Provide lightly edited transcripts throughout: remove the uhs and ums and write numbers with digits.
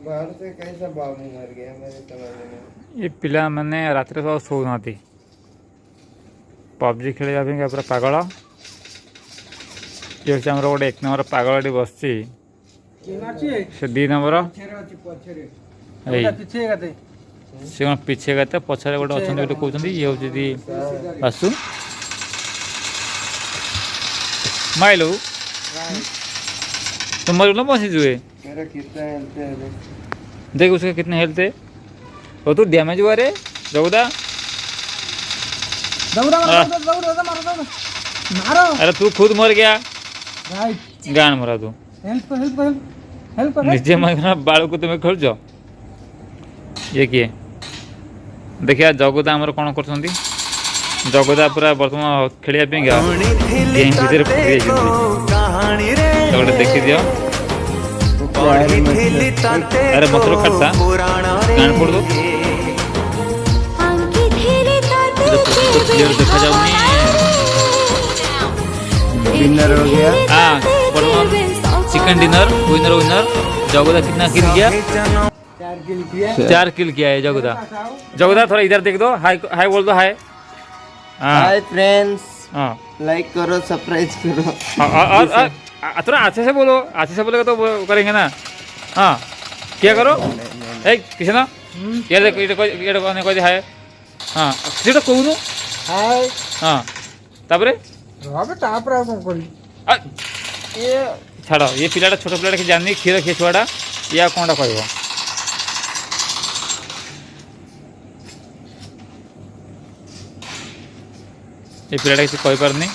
बाहर से कैसा बाबू मर गया मेरे समझ में। ये पिला मैंने रात सब शोना पबजी खेल पूरा पागल ये हूँ गोटे 1 नंबर पागल बस से 2 नंबर सी पिछे गते पछारे गोटे अच्छा गोटे कहते ये हूँ आसु माइलू तुम मर पहुँची जुए मेरा कितना हेल्थ है देख उसका कितने हेल्थ है वो तू डैमेज हुआ रे जगुदा अरे तू खुद मर गया गान मरा तू निजे मर बाल को तुम्हें खोल ये किए देखिए जगुदा आमर कौन कर जगुदा पूरा बर्तमान खेलिया भर देखी दियो अरे मतलब खट्टा गान पड़ दो देखा जाऊनी डिनर हो गया। हाँ चिकन डिनर विनर विनर जगुदा कितना किल किया 4 किल किया है जगुदा थोड़ा इधर देख दो हाय हाय बोल दो हाय हाय फ्रेंड्स हाँ लाइक करो सब्सक्राइब करो थोड़ा अच्छे से बोलेगा तो करेंगे ना हाँ क्या करो ए किसी ना ये देखो ये कोई हाय हाँ सीटा कहूनु हाय हाँ तापरे ये छाड़ ये पिलाटा छोट पिलाटा कि जानी क्षीर खी छुआटा या कौनटा कह ये पिलाटा किसी कही पारनी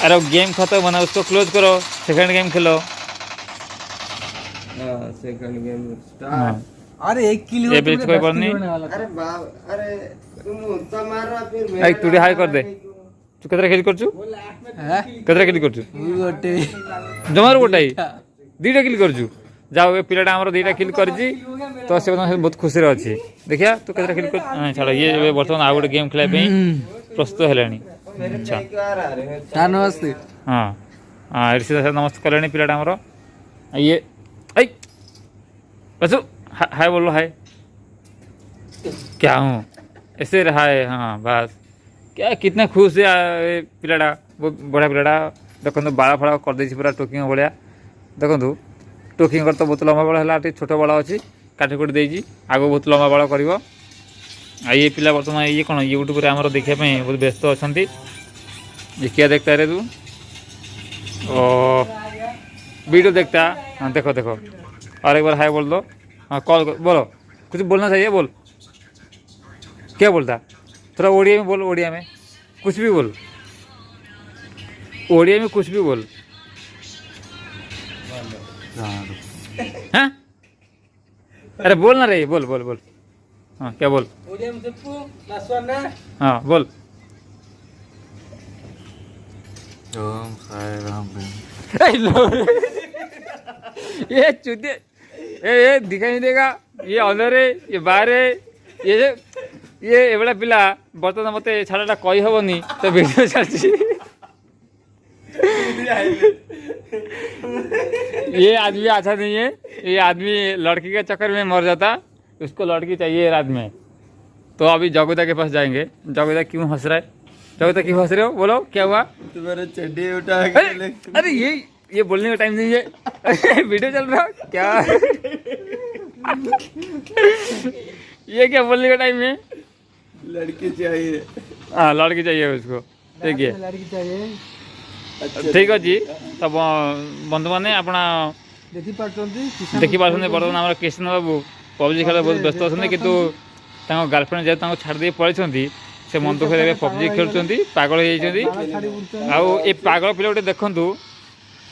अरे गेम खत्म बना उसको क्लोज करो सेकंड गेम खेलो सेकंड गेम स्टार्ट। अरे 1 किलो ये बेच कोई पर नहीं अरे बाप अरे तुम तो मार रहा फिर एक तुड़ी हाई कर दे तू कतरा खेल करछु कतरा खेल करछु गोटे जमार गोटाई 2टा किल करछु जाओ ए पिलाटा हमर 2टा किल करजी तो से बहुत खुशी रे अछि देखिया तू कतरा खेल कर छाड़ ये वर्तमान आ गोटे गेम खेला पे प्रस्तुत हेलानी अच्छा नमस्ते हाँ हाँ ऋषि नमस्ते कल्याणी पिलाटा हमर ये ऐ बसु हाय बोलो हाय क्या हूँ ऐसे रहा है हाँ बस क्या कितना खुश है पिलाटा बहुत बढ़िया पिलाटा देखो बाड़ा फाड़ा कर दे पूरा टोकिंग भाया देखो टोकिंग तो बहुत लंबा बाड़ है छोट बाड़ अच्छी काटी कुटी देगी आगे बहुत लंबा बाड़ कर ये पिला बर्तमान ये कौन यूट्यूब आमर देखा बहुत व्यस्त अच्छा ये क्या देखता रे तू ओ वीडियो देखता हाँ देखो देखो और एक बार हाय बोल दो हाँ कॉल बोलो कुछ बोलना चाहिए बोल क्या बोलता थोड़ा ओडिया में बोल ओडिया में कुछ भी बोल ओडिया में कुछ भी बोल हाँ अरे बोल ना रे बोल बोल बोल हाँ क्या बोल हाँ बोल ये चुते ये दिखाई नहीं देगा ये अंदर है ये बाहर है ये एवढा पिला बर्तमान मत छाड़ा कही हेनी तो वीडियो चलती ये आदमी अच्छा नहीं है ये आदमी लड़की के चक्कर में मर जाता उसको लड़की चाहिए रात में तो अभी जगुदा के पास जाएंगे जगुदा क्यों हंस रहा है जगुदा क्यों हंस रहे हो बोलो क्या हुआ तुम्हारा चड्डी उठा अरे ये बोलने का टाइम नहीं है वीडियो चल रहा क्या ये क्या बोलने का टाइम है लड़की चाहिए हाँ लड़की चाहिए उसको ठीक है लड़की चाहिए ठीक अच्छे तब बंधु मैंने अपना देखी पार्टी बर्तमान आम कृष्ण बाबू पबजी खेल बहुत व्यस्त अच्छा कितु गर्लफ्रेंड जेहतु छाड़ दे पड़े से मन दुख पबजी खेलुं पागल हो जाए पागल पिला गोटे देखु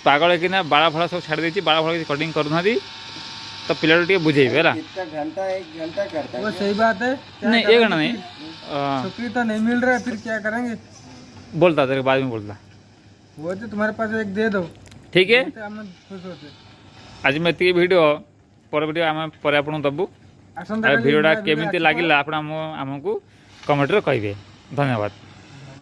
पागल कि बाड़ा फाड़ा सब छाड़ देती बाड़ा फाड़ा कटिंग करूना तो पिला बुझेबे है घंटा 1 घंटा करता है वो सही बात है नहीं 1 घंटा नहीं छुट्टी तो नहीं मिल रहा है फिर क्या करेंगे बोलता तेरे बाद में बोलता वो तो तुम्हारे पास एक दे दो ठीक है हम खुश होते आज मैं ये वीडियो पर वीडियो आम पर आपन दबु वीडियोटा केमिति लागिला आपण आमको कमेंट रे कहिबे धन्यवाद।